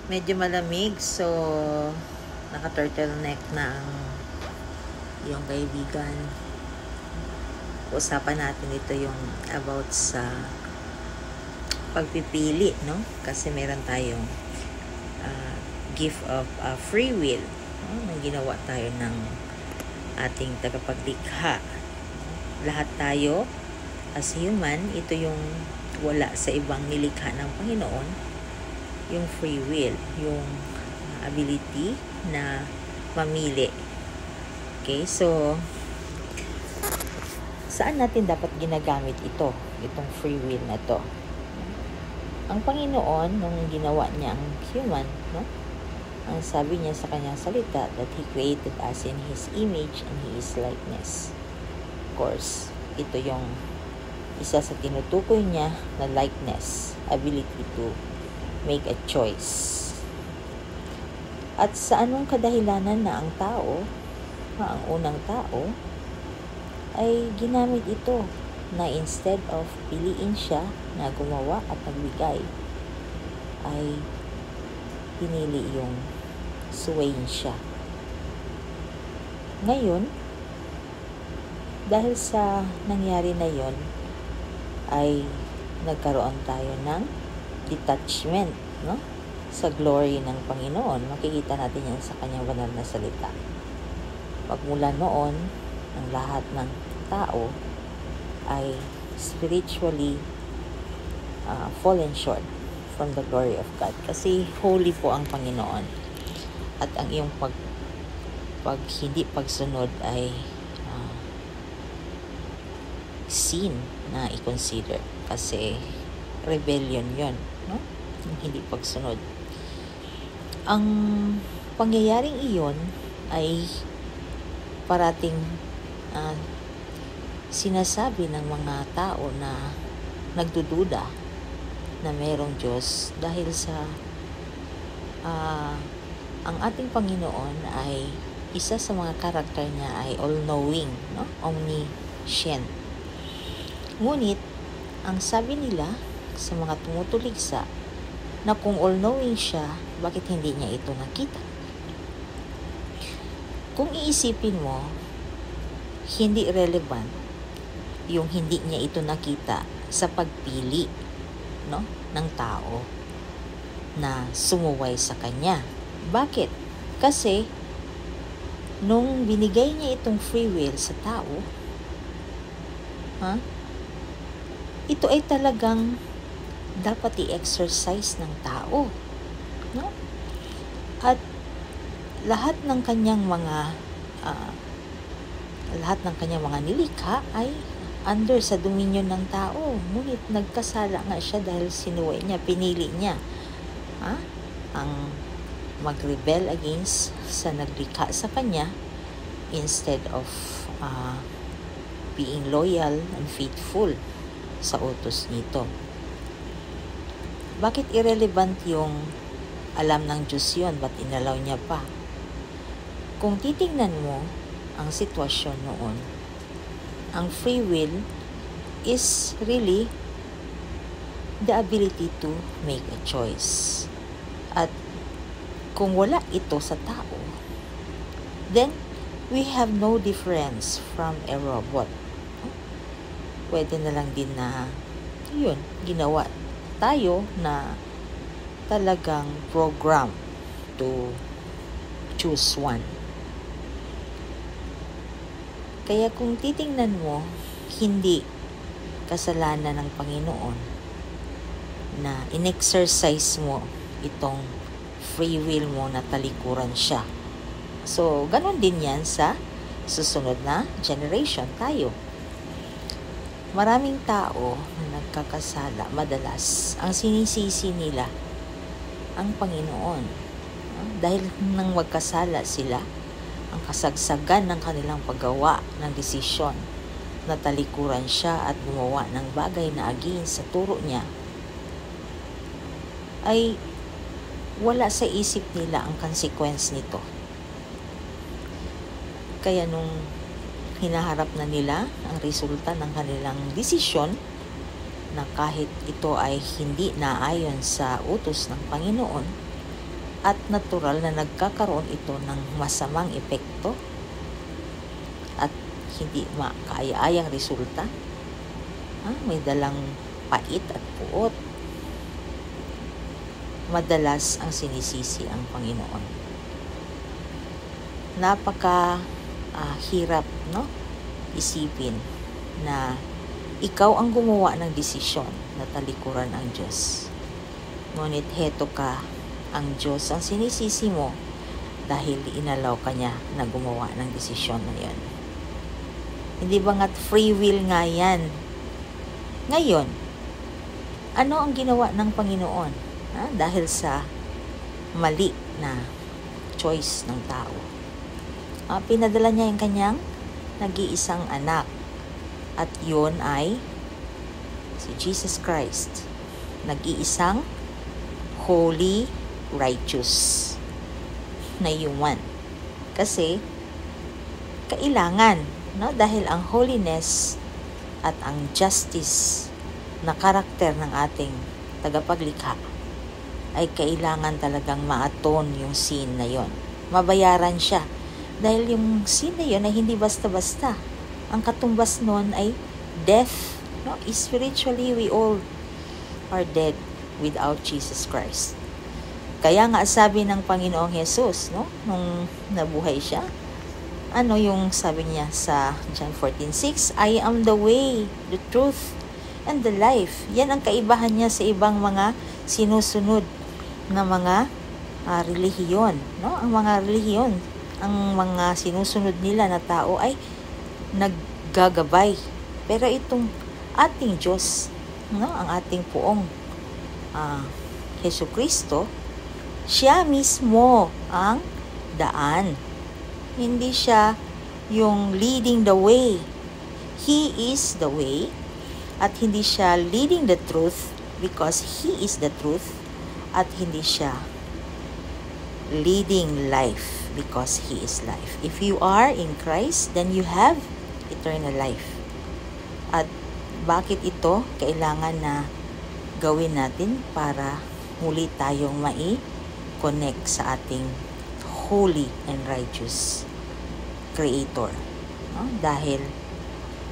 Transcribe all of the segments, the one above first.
Medyo malamig, so naka-turtleneck na ang iyong kaibigan. Usapan natin ito yung about sa pagpipili, no? Kasi meron tayong gift of free will, no? Nang ginawa tayo ng ating tagapaglikha. Lahat tayo as human, ito yung wala sa ibang nilikha ng Panginoon, yung free will, yung ability na mamili. Okay, so saan natin dapat ginagamit itong free will na to? Ang Panginoon, nung ginawa niya ang human, no? Ang sabi niya sa kanyang salita that He created us in His image and His likeness. Of course, ito yung isa sa tinutukoy niya na likeness, ability to make a choice. At sa anong kadahilanan na ang unang tao, ay ginamit ito na instead of piliin siya na gumawa at nagbigay, ay pinili yung suwayin siya. Ngayon, dahil sa nangyari na yon, ay nagkaroon tayo ng detachment, no? Sa glory ng Panginoon. Makikita natin yan sa kanyang banal na salita. Pagmula noon, ang lahat ng tao ay spiritually fallen short from the glory of God. Kasi holy po ang Panginoon. At ang iyong hindi pagsunod ay sin na i-consider. Kasi rebellion yon, no? Yung hindi pagsunod. Ang pangyayaring iyon ay parating sinasabi ng mga tao na nagdududa na mayroong Diyos dahil sa ang ating Panginoon ay isa sa mga karakter niya ay all-knowing, no? Omniscient. Ngunit ang sabi nila sa mga tumutuligsa na kung all-knowing siya, bakit hindi niya ito nakita? Kung iisipin mo, hindi relevant yung hindi niya ito nakita sa pagpili, no, ng tao na sumuway sa kanya. Bakit? Kasi nung binigay niya itong free will sa tao, ito ay talagang dapat i-exercise ng tao, no? At lahat ng kanyang mga nilikha ay under sa dominion ng tao. Ngunit nagkasala nga siya dahil sinuway niya, pinili niya ang mag-rebel against sa naglikha sa kanya instead of being loyal and faithful sa utos nito. Bakit irrelevant yung alam ng Diyos yun? Ba't inalaw niya pa? Kung titingnan mo ang sitwasyon noon, ang free will is really the ability to make a choice. At kung wala ito sa tao, then we have no difference from a robot. Pwede na lang din na ginawa tayo na talagang program to choose one. Kaya kung titingnan mo, hindi kasalanan ng Panginoon na in-exercise mo itong free will mo na talikuran siya. So, ganun din yan sa susunod na generation tayo. Maraming tao na nagkakasala, madalas, ang sinisisi nila ang Panginoon. Dahil nang magkasala sila, ang kasagsagan ng kanilang paggawa ng desisyon na talikuran siya at gumawa ng bagay na agin sa turo niya, ay wala sa isip nila ang consequence nito. Kaya nung hinaharap na nila ang resulta ng kanilang desisyon na kahit ito ay hindi naayon sa utos ng Panginoon, at natural na nagkakaroon ito ng masamang epekto at hindi makaaya-ayang resulta. May dalang pait at puot. Madalas ang sinisisi ang Panginoon. Napaka hirap, no? Isipin na ikaw ang gumawa ng desisyon na talikuran ang Diyos. Ngunit heto ka, ang Diyos ang sinisisi mo dahil inalaw ka niya na gumawa ng desisyon na yan. Hindi ba nga't free will nga yan? Ngayon, ano ang ginawa ng Panginoon? Dahil sa mali na choice ng tao. Pinadala niya yung kanyang nag-iisang anak. At yun ay si Jesus Christ. Nag-iisang holy, righteous na human. Kasi, kailangan, no? Dahil ang holiness at ang justice na karakter ng ating tagapaglikha ay kailangan talagang ma-atone yung sin na yon. Mabayaran siya. Dahil yung sin na yon ay hindi basta-basta. Ang katumbas nun ay death. No? Spiritually, we all are dead without Jesus Christ. Kaya nga sabi ng Panginoong Jesus, no? Nung nabuhay siya, ano yung sabi niya sa John 14:6? I am the way, the truth, and the life. Yan ang kaibahan niya sa ibang mga sinusunod na mga relihiyon. No? Ang mga relihiyon, ang mga sinusunod nila na tao ay naggagabay. Pero itong ating Diyos, no? Ang ating poong Jesucristo, siya mismo ang daan. Hindi siya yung leading the way. He is the way. At hindi siya leading the truth because He is the truth. At hindi siya leading life because He is life. If you are in Christ, then you have eternal life. At bakit ito kailangan na gawin natin para muli tayong mai-connect sa ating holy and righteous Creator. No? Dahil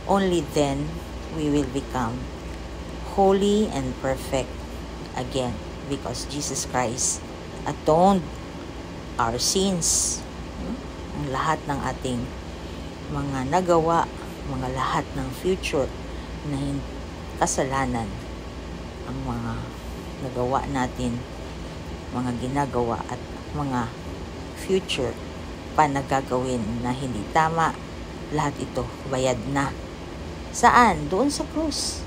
only then we will become holy and perfect again because Jesus Christ atoned our sins. Ang lahat ng ating mga nagawa, mga lahat ng future na kasalanan, ang mga nagawa natin, mga ginagawa at mga future pa nagagawin na hindi tama, lahat ito bayad na. Saan? Doon sa krus.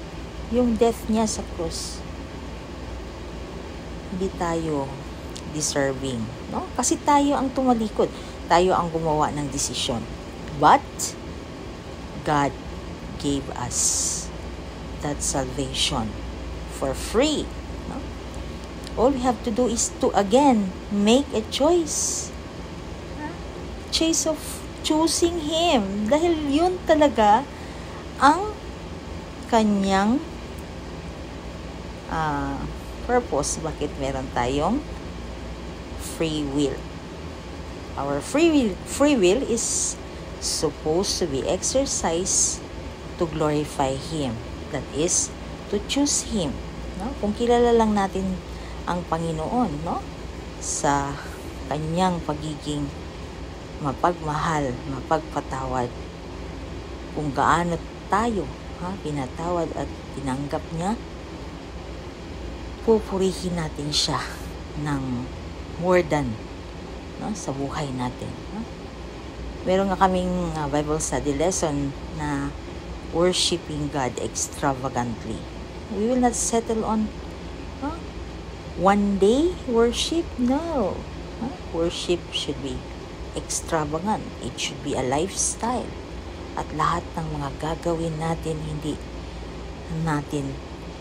Yung death niya sa krus. Hindi tayo deserving, no? Kasi tayo ang tumalikod. Tayo ang gumawa ng desisyon. But God gave us that salvation for free. No? All we have to do is to again make a choice. Choice of choosing Him. Dahil yun talaga ang kanyang purpose. Bakit meron tayong free will? Our free will is supposed to be exercised to glorify Him. That is, to choose Him. No? Kung kilala lang natin ang Panginoon, no? Sa kanyang pagiging mapagmahal, mapagpatawad, kung gaano tayo pinatawad at tinanggap niya, pupurihin natin siya ng more than, no, sa buhay natin. No? Meron nga kaming Bible study lesson na worshiping God extravagantly. We will not settle on one day worship. No. Worship should be extravagant. It should be a lifestyle. At lahat ng mga gagawin natin, hindi natin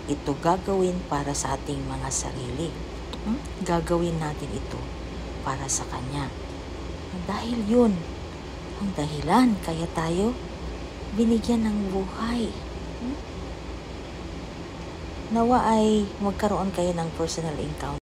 ito gagawin para sa ating mga sarili. Gagawin natin ito para sa Kanya. Dahil yun ang dahilan kaya tayo binigyan ng buhay. Nawa ay magkaroon kayo ng personal encounter